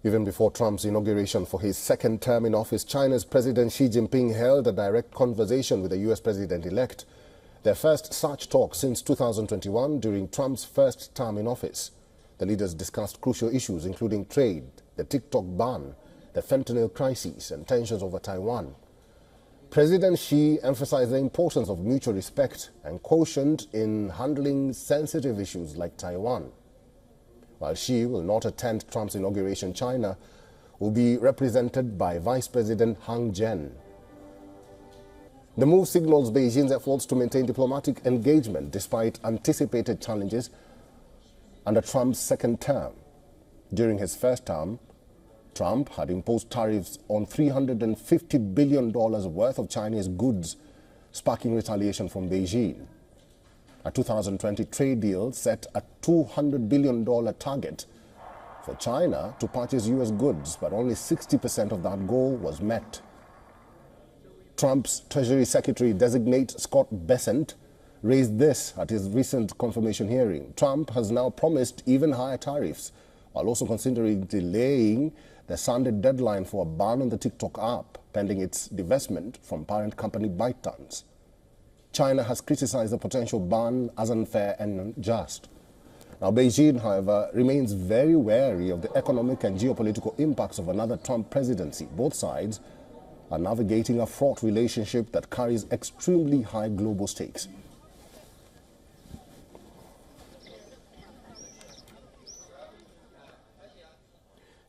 Even before Trump's inauguration for his second term in office, China's President Xi Jinping held a direct conversation with the U.S. president-elect, their first such talk since 2021 during Trump's first term in office. The leaders discussed crucial issues including trade, the TikTok ban, the fentanyl crisis, and tensions over Taiwan. President Xi emphasized the importance of mutual respect and quotient in handling sensitive issues like Taiwan. While Xi will not attend Trump's inauguration, China will be represented by Vice President Han Zheng. The move signals Beijing's efforts to maintain diplomatic engagement despite anticipated challenges under Trump's second term. During his first term, Trump had imposed tariffs on $350 billion worth of Chinese goods, sparking retaliation from Beijing. A 2020 trade deal set a $200 billion target for China to purchase U.S. goods, but only 60% of that goal was met. Trump's Treasury Secretary-designate Scott Bessent raised this at his recent confirmation hearing. Trump has now promised even higher tariffs, while also considering delaying the Sunday deadline for a ban on the TikTok app, pending its divestment from parent company ByteDance. China has criticized the potential ban as unfair and unjust. Now, Beijing, however, remains very wary of the economic and geopolitical impacts of another Trump presidency. Both sides are navigating a fraught relationship that carries extremely high global stakes.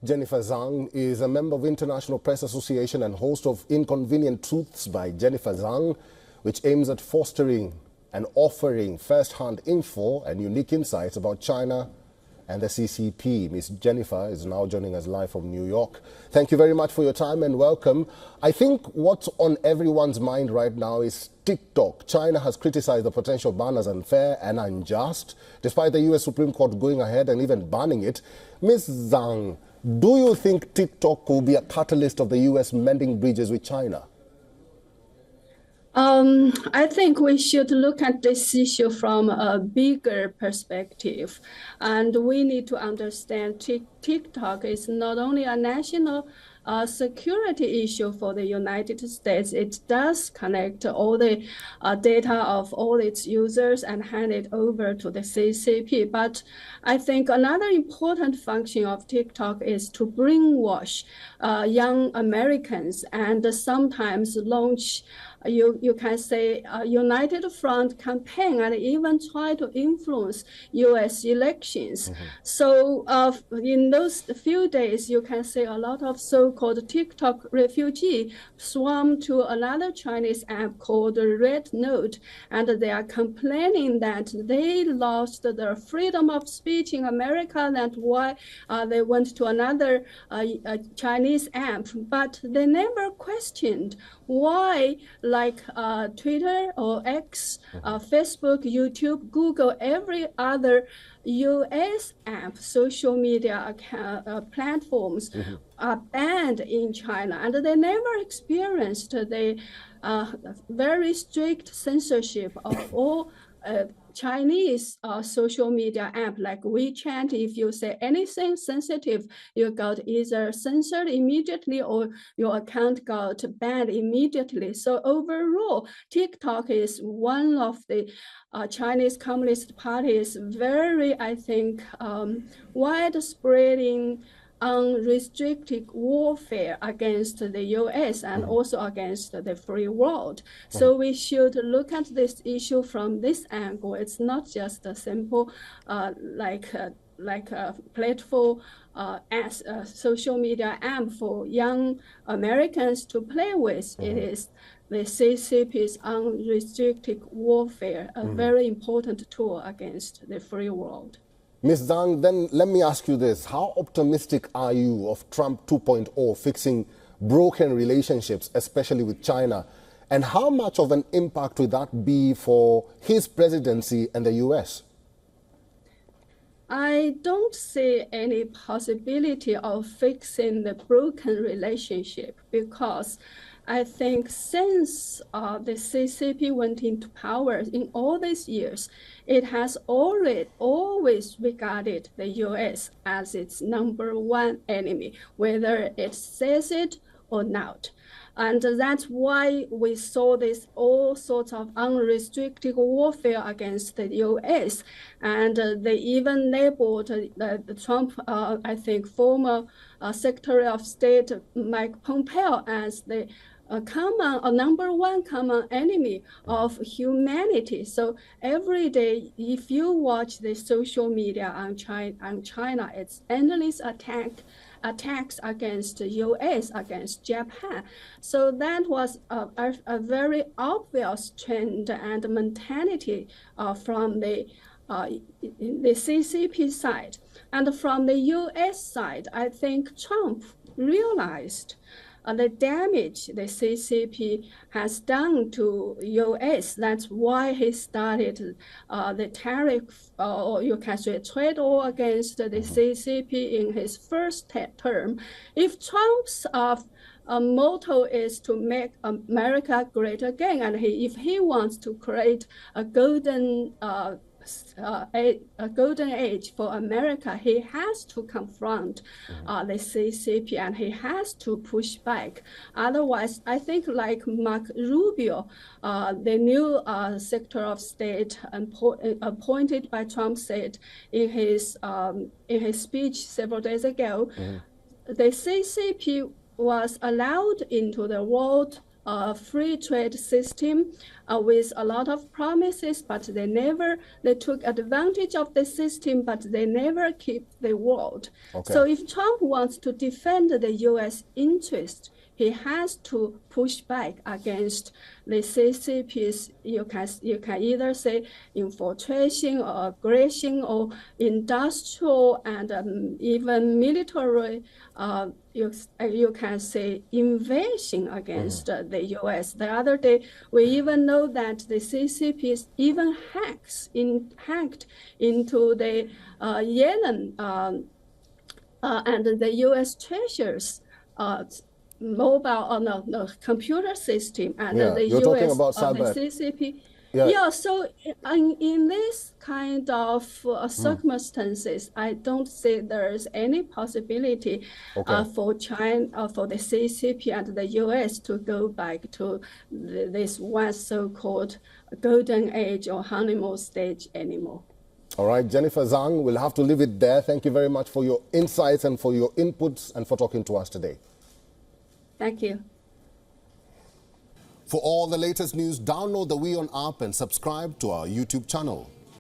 Jennifer Zhang is a member of International Press Association and host of Inconvenient Truths by Jennifer Zhang, which aims at fostering and offering first-hand info and unique insights about China and the CCP. Ms. Jennifer is now joining us live from New York. Thank you very much for your time and welcome. I think what's on everyone's mind right now is TikTok. China has criticized the potential ban as unfair and unjust, despite the U.S. Supreme Court going ahead and even banning it. Ms. Zhang, do you think TikTok will be a catalyst of the U.S. mending bridges with China? I think we should look at this issue from a bigger perspective. And we need to understand TikTok is not only a national security issue for the United States. It does connect all the data of all its users and hand it over to the CCP. But I think another important function of TikTok is to brainwash young Americans and sometimes launch you can say a united front campaign and even try to influence U.S. elections. Mm-hmm. So in those few days, you can say a lot of so-called TikTok refugees swarm to another Chinese app called Red Note, and they are complaining that they lost their freedom of speech in America, and why they went to another Chinese app, but they never questioned why, like Twitter or X, Facebook, YouTube, Google, every other U.S. app, social media platforms are banned in China, and they never experienced the very strict censorship of all Chinese social media app like WeChat. If you say anything sensitive, you got either censored immediately or your account got banned immediately. So overall, TikTok is one of the Chinese Communist Party's very, I think, widespreading unrestricted warfare against the U.S. and also against the free world. So we should look at this issue from this angle. It's not just a simple like a platform as a social media app for young Americans to play with. It is the CCP's unrestricted warfare, a very important tool against the free world. Ms. Zhang, then let me ask you this. How optimistic are you of Trump 2.0 fixing broken relationships, especially with China? And how much of an impact would that be for his presidency and the U.S.? I don't see any possibility of fixing the broken relationship because I think since the CCP went into power in all these years, it has always regarded the U.S. as its #1 enemy, whether it says it or not. And that's why we saw this all sorts of unrestricted warfare against the U.S. And they even labeled the Trump, I think, former Secretary of State Mike Pompeo as the #1 common enemy of humanity. So every day, if you watch the social media on China, it's endless attacks against the U.S., against Japan. So that was a very obvious trend and mentality from the CCP side. And from the U.S. side, I think Trump realized the damage the CCP has done to U.S. That's why he started the tariff, or you can say trade war against the CCP in his first term. If Trump's motto is to make America great again, and if he wants to create a golden age for America, he has to confront the CCP and he has to push back. Otherwise, I think like Mark Rubio, the new Secretary of State appointed by Trump, said in his speech several days ago, the CCP was allowed into the world free trade system with a lot of promises, but they took advantage of the system, but they never keep the world. Okay. So if Trump wants to defend the U.S. interest, he has to push back against the CCP's, you can either say infiltration or aggression or industrial and even military, you can say invasion against the U.S. The other day, we even know that the CCP even hacked into the Yellen and the U.S. Treasury's computer system, and the U.S. The CCP. So in this kind of circumstances, I don't see there is any possibility for China, for the CCP and the U.S. to go back to this one so-called golden age or honeymoon stage anymore. All right, Jennifer Zhang, we'll have to leave it there. Thank you very much for your insights and for your inputs and for talking to us today. Thank you. For all the latest news, download the WION app and subscribe to our YouTube channel.